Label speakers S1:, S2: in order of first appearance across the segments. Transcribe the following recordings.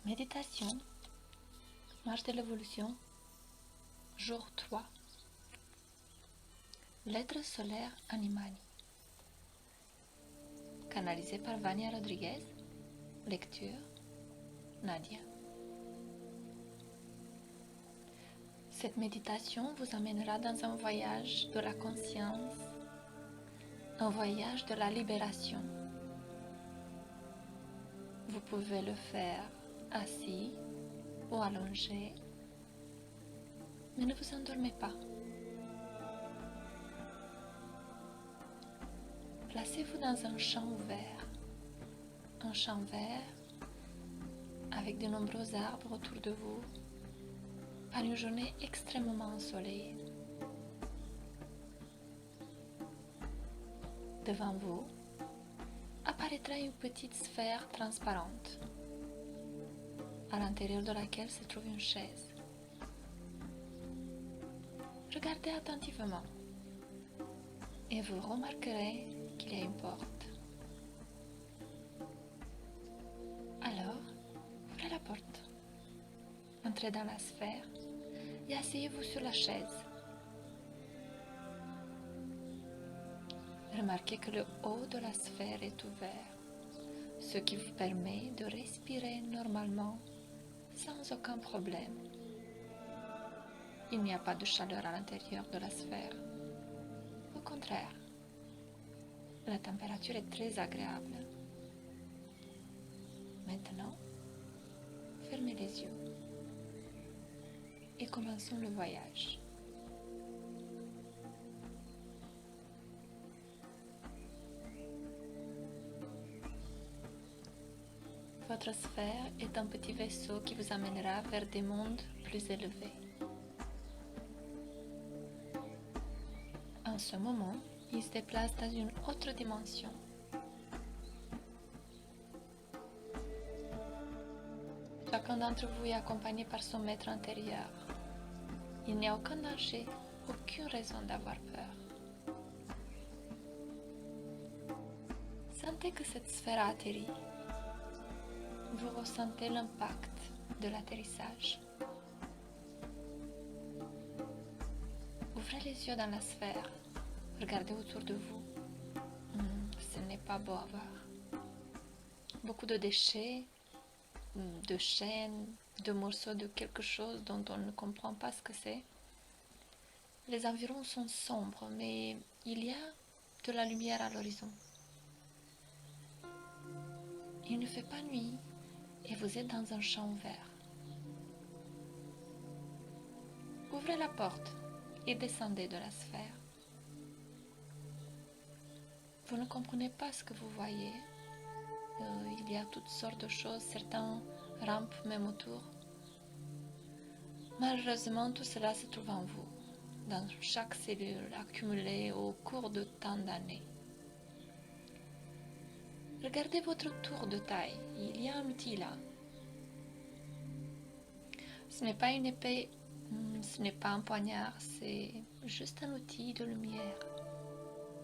S1: Méditation, marche de l'évolution, jour 3. Lettres solaires Animani. Canalisé par Vania Rodriguez. Lecture Nadia. Cette méditation vous amènera dans un voyage de la conscience, un voyage de la libération. Vous pouvez le faire assis ou allongé, mais ne vous endormez pas. Placez-vous dans un champ ouvert, avec de nombreux arbres autour de vous, par une journée extrêmement ensoleillée. Devant vous apparaîtra une petite sphère transparente, à l'intérieur de laquelle se trouve une chaise. Regardez attentivement et vous remarquerez qu'il y a une porte. Alors, ouvrez la porte, entrez dans la sphère et asseyez-vous sur la chaise. Remarquez que le haut de la sphère est ouvert, ce qui vous permet de respirer normalement sans aucun problème. Il n'y a pas de chaleur à l'intérieur de la sphère. Au contraire, la température est très agréable. Maintenant, fermez les yeux et commençons le voyage. Votre sphère est un petit vaisseau qui vous amènera vers des mondes plus élevés. En ce moment, il se déplace dans une autre dimension. Chacun d'entre vous est accompagné par son maître intérieur. Il n'y a aucun danger, aucune raison d'avoir peur. Sentez que cette sphère a atterri. Vous ressentez l'impact de l'atterrissage. Ouvrez les yeux dans la sphère. Regardez autour de vous. Ce n'est pas beau à voir. Beaucoup de déchets, de chaînes, de morceaux de quelque chose dont on ne comprend pas ce que c'est. Les environs sont sombres, mais il y a de la lumière à l'horizon. Il ne fait pas nuit et vous êtes dans un champ ouvert. Ouvrez la porte et descendez de la sphère. Vous ne comprenez pas ce que vous voyez. Il y a toutes sortes de choses, certains rampent même autour. Malheureusement, tout cela se trouve en vous, dans chaque cellule accumulée au cours de tant d'années. Regardez votre tour de taille, il y a un outil là. Ce n'est pas une épée, ce n'est pas un poignard, c'est juste un outil de lumière,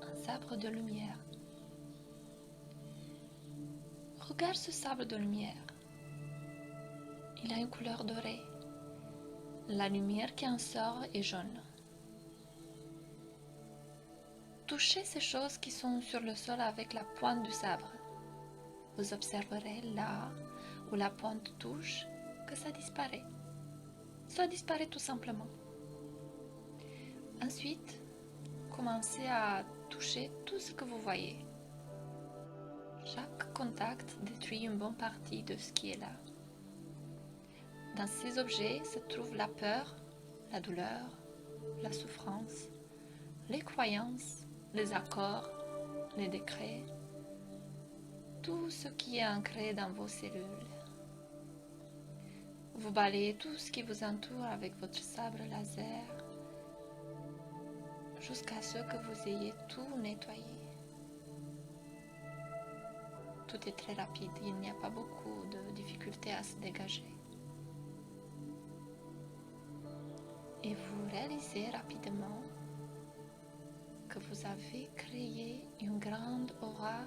S1: un sabre de lumière. Regarde ce sabre de lumière. Il a une couleur dorée. La lumière qui en sort est jaune. Touchez ces choses qui sont sur le sol avec la pointe du sabre. Vous observerez là où la pointe touche que ça disparaît. Ça disparaît tout simplement. Ensuite, commencez à toucher tout ce que vous voyez. Chaque contact détruit une bonne partie de ce qui est là. Dans ces objets se trouvent la peur, la douleur, la souffrance, les croyances, les accords, les décrets, tout ce qui est ancré dans vos cellules. Vous balayez tout ce qui vous entoure avec votre sabre laser jusqu'à ce que vous ayez tout nettoyé. Tout est très rapide, il n'y a pas beaucoup de difficultés à se dégager. Et vous réalisez rapidement que vous avez créé une grande aura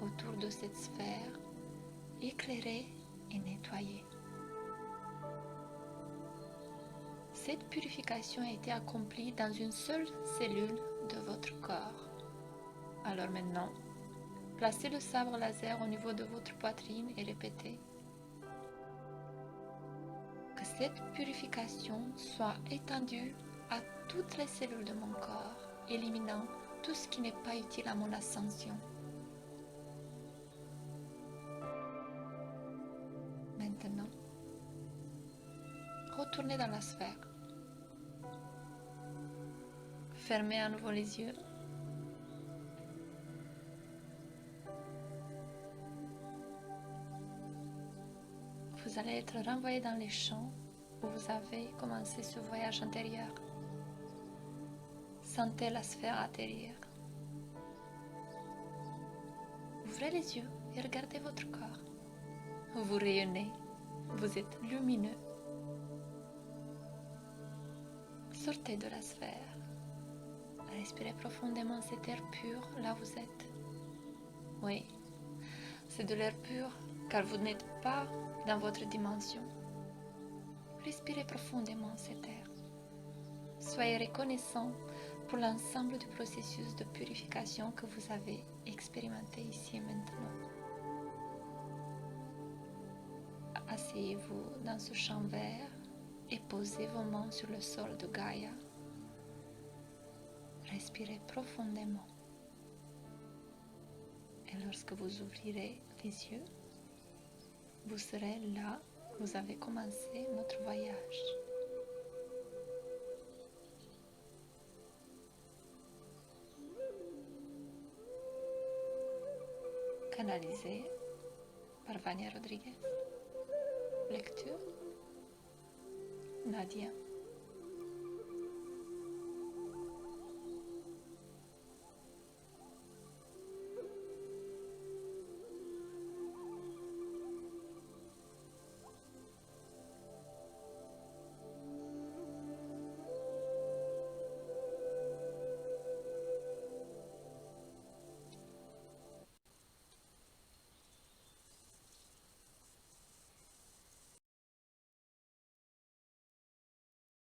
S1: autour de cette sphère, éclairée et nettoyée. cette purification a été accomplie dans une seule cellule de votre corps. Alors maintenant, placez le sabre laser au niveau de votre poitrine et répétez que cette purification soit étendue à toutes les cellules de mon corps, éliminant tout ce qui n'est pas utile à mon ascension. Maintenant, retournez dans la sphère. Fermez à nouveau les yeux. Vous allez être renvoyé dans les champs où vous avez commencé ce voyage intérieur. Sentez la sphère atterrir. Ouvrez les yeux et regardez votre corps. Vous rayonnez, vous êtes lumineux. Sortez de la sphère. Respirez profondément cet air pur là où vous êtes. Oui, c'est de l'air pur car vous n'êtes pas dans votre dimension. Respirez profondément cet air. Soyez reconnaissant pour l'ensemble du processus de purification que vous avez expérimenté ici et maintenant. Asseyez-vous dans ce champ vert et posez vos mains sur le sol de Gaïa. Respirez profondément. Et lorsque vous ouvrirez les yeux, vous serez là où vous avez commencé notre voyage. Canalisé par Vania Rodriguez. Lecture Nadia.